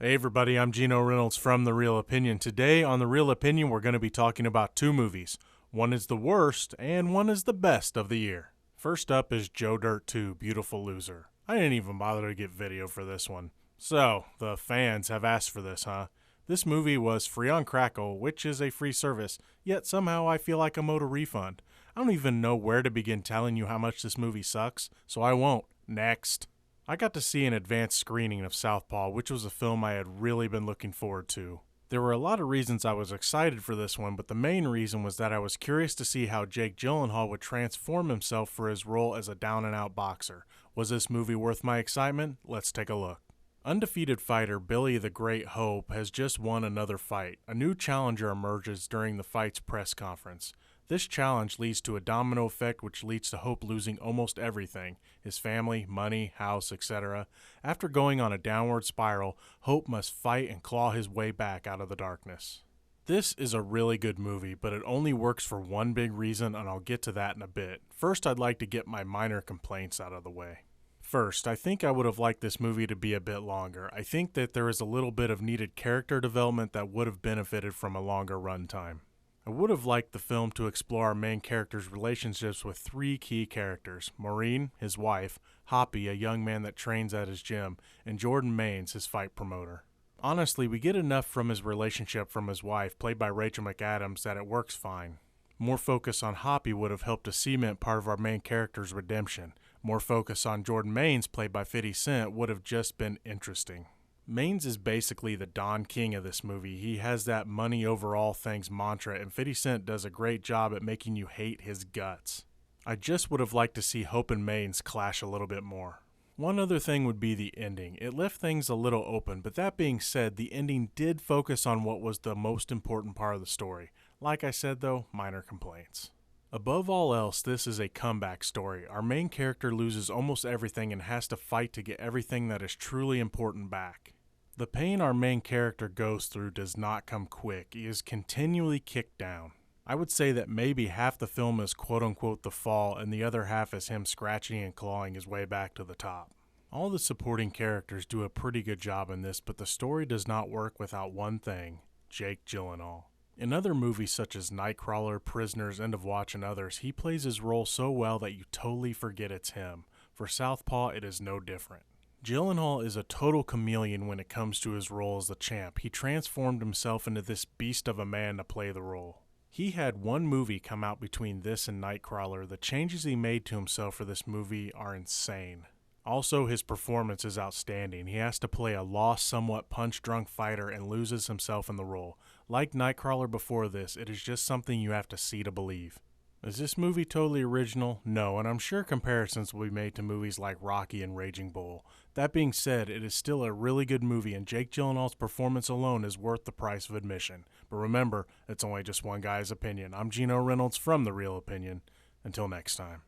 Hey everybody, I'm Geno Reynolds from The Real Opinion. Today on The Real Opinion, we're going to be talking about two movies. One is the worst, and one is the best of the year. First up is Joe Dirt 2, Beautiful Loser. I didn't even bother to get video for this one. So, the fans have asked for this, huh? This movie was free on Crackle, which is a free service, yet somehow I feel like I'm owed a refund. I don't even know where to begin telling you how much this movie sucks, so I won't. Next. I got to see an advanced screening of Southpaw, which was a film I had really been looking forward to. There were a lot of reasons I was excited for this one, but the main reason was that I was curious to see how Jake Gyllenhaal would transform himself for his role as a down-and-out boxer. Was this movie worth my excitement? Let's take a look. Undefeated fighter Billy the Great Hope has just won another fight. A new challenger emerges during the fight's press conference. This challenge leads to a domino effect which leads to Hope losing almost everything, his family, money, house, etc. After going on a downward spiral, Hope must fight and claw his way back out of the darkness. This is a really good movie, but it only works for one big reason, and I'll get to that in a bit. First, I'd like to get my minor complaints out of the way. First, I think I would have liked this movie to be a bit longer. I think that there is a little bit of needed character development that would have benefited from a longer runtime. I would have liked the film to explore our main character's relationships with three key characters: Maureen, his wife, Hoppy, a young man that trains at his gym, and Jordan Maines, his fight promoter. Honestly, we get enough from his relationship from his wife, played by Rachel McAdams, that it works fine. More focus on Hoppy would have helped to cement part of our main character's redemption. More focus on Jordan Maines, played by 50 Cent, would have just been interesting. Maines is basically the Don King of this movie. He has that money over all things mantra, and 50 Cent does a great job at making you hate his guts. I just would have liked to see Hope and Maines clash a little bit more. One other thing would be the ending. It left things a little open, but that being said, the ending did focus on what was the most important part of the story. Like I said though, minor complaints. Above all else, this is a comeback story. Our main character loses almost everything and has to fight to get everything that is truly important back. The pain our main character goes through does not come quick. He is continually kicked down. I would say that maybe half the film is quote-unquote the fall, and the other half is him scratching and clawing his way back to the top. All the supporting characters do a pretty good job in this, but the story does not work without one thing: Jake Gyllenhaal. In other movies such as Nightcrawler, Prisoners, End of Watch, and others, he plays his role so well that you totally forget it's him. For Southpaw, it is no different. Gyllenhaal is a total chameleon when it comes to his role as the champ. He transformed himself into this beast of a man to play the role. He had one movie come out between this and Nightcrawler. The changes he made to himself for this movie are insane. Also, his performance is outstanding. He has to play a lost, somewhat punch-drunk fighter and loses himself in the role. Like Nightcrawler before this, it is just something you have to see to believe. Is this movie totally original? No, and I'm sure comparisons will be made to movies like Rocky and Raging Bull. That being said, it is still a really good movie, and Jake Gyllenhaal's performance alone is worth the price of admission. But remember, it's only just one guy's opinion. I'm Geno Reynolds from The Real Opinion. Until next time.